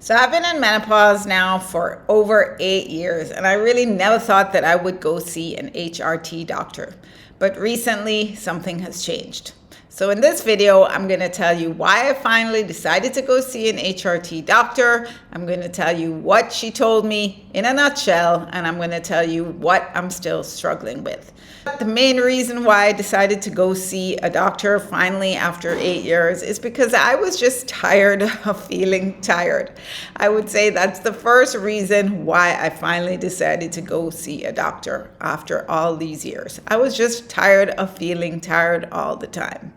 So I've been in menopause now for over 8 years, and I really never thought that I would go see an HRT doctor. But recently, something has changed. So in this video, I'm going to tell you why I finally decided to go see an HRT doctor. I'm going to tell you what she told me in a nutshell, and I'm going to tell you what I'm still struggling with. The main reason why I decided to go see a doctor finally after 8 years is because I was just tired of feeling tired. I would say that's the first reason why I finally decided to go see a doctor after all these years. I was just tired of feeling tired all the time.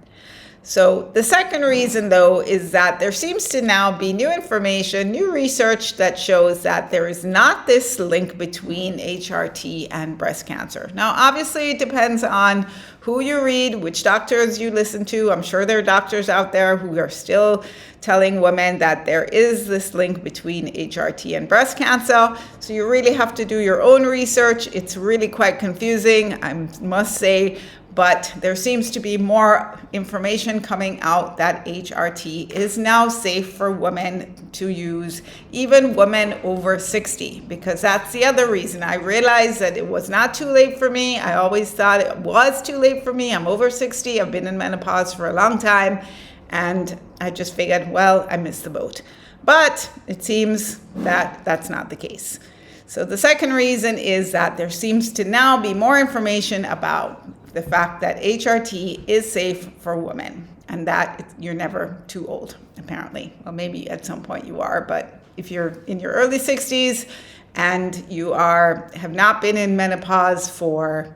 So the second reason, though, is that there seems to now be new information, new research that shows that there is not this link between HRT and breast cancer. Now, obviously, it depends on who you read, which doctors you listen to. I'm sure there are doctors out there who are still telling women that there is this link between HRT and breast cancer. So you really have to do your own research. It's really quite confusing, I must say. But there seems to be more information coming out that HRT is now safe for women to use, even women over 60, because that's the other reason. I realized that it was not too late for me. I always thought it was too late for me. I'm over 60. I've been in menopause for a long time. And I just figured, well, I missed the boat. But it seems that that's not the case. So the second reason is that there seems to now be more information about the fact that HRT is safe for women and that you're never too old, apparently. Well, maybe at some point you are, but if you're in your early 60s and you have not been in menopause for,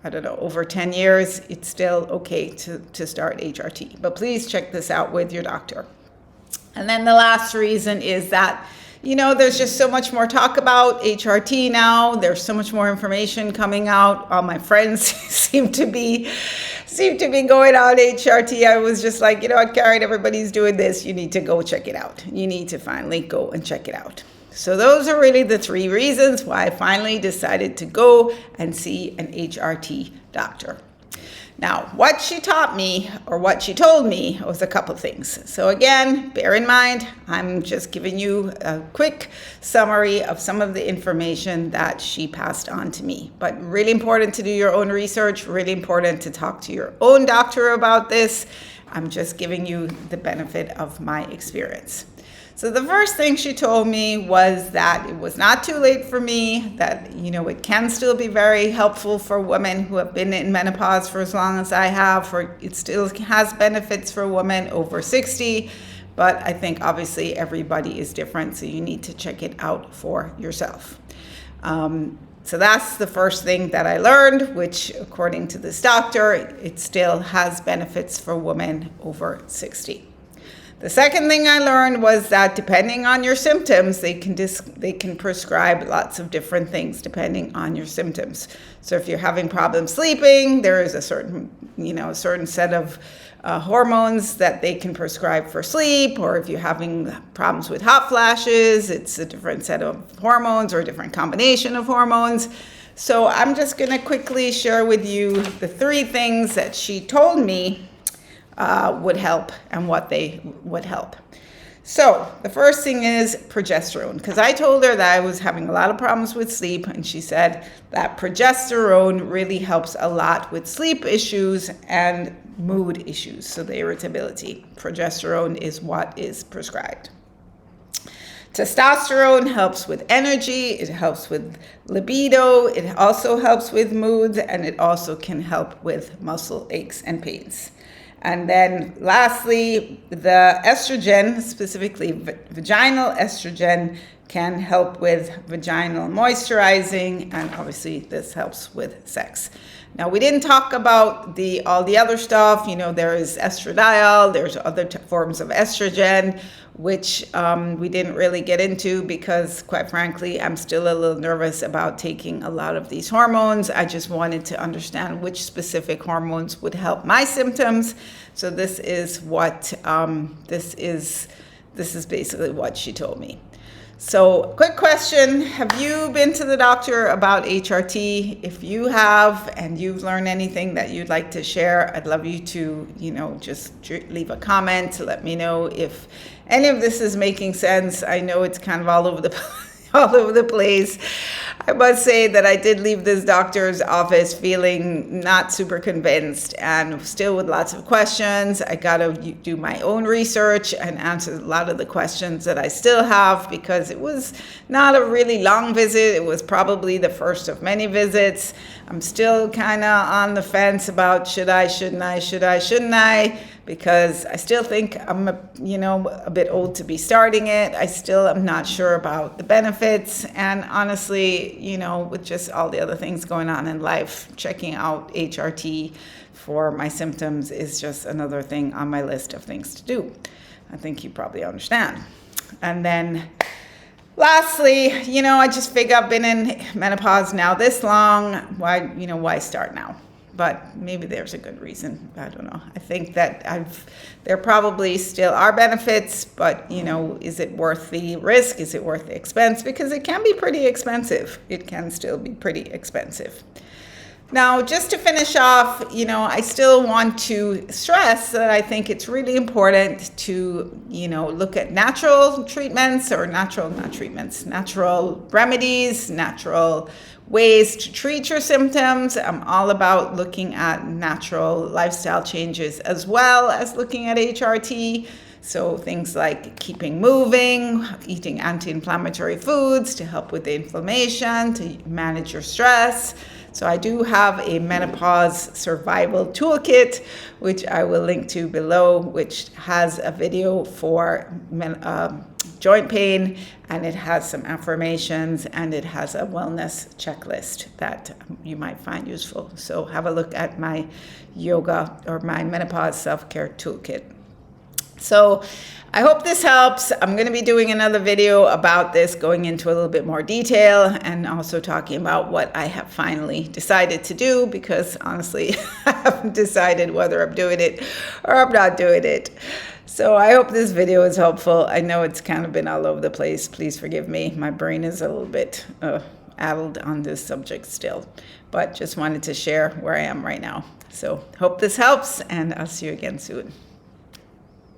I don't know, over 10 years, it's still okay to start HRT. But please check this out with your doctor. And then the last reason is that there's just so much more talk about HRT now. There's so much more information coming out. All my friends seem to be going on HRT. I was just like, what, Karin, everybody's doing this. You need to go check it out. You need to finally go and check it out. So those are really the three reasons why I finally decided to go and see an HRT doctor. Now, what she taught me, or what she told me, was a couple things. So again, bear in mind, I'm just giving you a quick summary of some of the information that she passed on to me. But really important to do your own research, really important to talk to your own doctor about this. I'm just giving you the benefit of my experience. So the first thing she told me was that it was not too late for me, that, it can still be very helpful for women who have been in menopause for as long as I have, or it still has benefits for women over 60. But I think obviously everybody is different, so you need to check it out for yourself. So that's the first thing that I learned, which according to this doctor, it still has benefits for women over 60. The second thing I learned was that depending on your symptoms, they can prescribe lots of different things depending on your symptoms. So if you're having problems sleeping, there is a certain set of hormones that they can prescribe for sleep. Or if you're having problems with hot flashes, it's a different set of hormones or a different combination of hormones. So I'm just going to quickly share with you the three things that she told me would help and what they would help. So the first thing is progesterone, because I told her that I was having a lot of problems with sleep, and she said that progesterone really helps a lot with sleep issues and mood issues, so the irritability. Progesterone is what is prescribed. Testosterone helps with energy, it helps with libido, it also helps with moods, and it also can help with muscle aches and pains. And then lastly, the estrogen, specifically vaginal estrogen, can help with vaginal moisturizing, and obviously this helps with sex. Now, we didn't talk about all the other stuff. There is estradiol, there's other forms of estrogen, which we didn't really get into because, quite frankly, I'm still a little nervous about taking a lot of these hormones. I just wanted to understand which specific hormones would help my symptoms. So this is this is basically what she told me. So, quick question. Have you been to the doctor about HRT? If you have and you've learned anything that you'd like to share, I'd love you to, just leave a comment to let me know if any of this is making sense. I know it's kind of all over the place. I must say that I did leave this doctor's office feeling not super convinced and still with lots of questions. I got to do my own research and answer a lot of the questions that I still have, because it was not a really long visit. It was probably the first of many visits. I'm still kind of on the fence about shouldn't I? Because I still think I'm a bit old to be starting it. I still am not sure about the benefits. And honestly, with just all the other things going on in life, checking out HRT for my symptoms is just another thing on my list of things to do. I think you probably understand. And then lastly, I just figure I've been in menopause now this long. Why start now? But maybe there's a good reason. I don't know. I think that there probably still are benefits, but is it worth the risk? Is it worth the expense? Because it can be pretty expensive. It can still be pretty expensive. Now, just to finish off, I still want to stress that I think it's really important to, look at natural treatments or natural remedies, natural ways to treat your symptoms. I'm all about looking at natural lifestyle changes as well as looking at HRT. So things like keeping moving, eating anti-inflammatory foods to help with the inflammation, to manage your stress. So I do have a menopause survival toolkit, which I will link to below, which has a video for joint pain, and it has some affirmations, and it has a wellness checklist that you might find useful. So have a look at my yoga or my menopause self-care toolkit. So I hope this helps. I'm going to be doing another video about this, going into a little bit more detail and also talking about what I have finally decided to do, because honestly, I haven't decided whether I'm doing it or I'm not doing it. So I hope this video is helpful. I know it's kind of been all over the place. Please forgive me. My brain is a little bit addled on this subject still, but just wanted to share where I am right now. So hope this helps, and I'll see you again soon.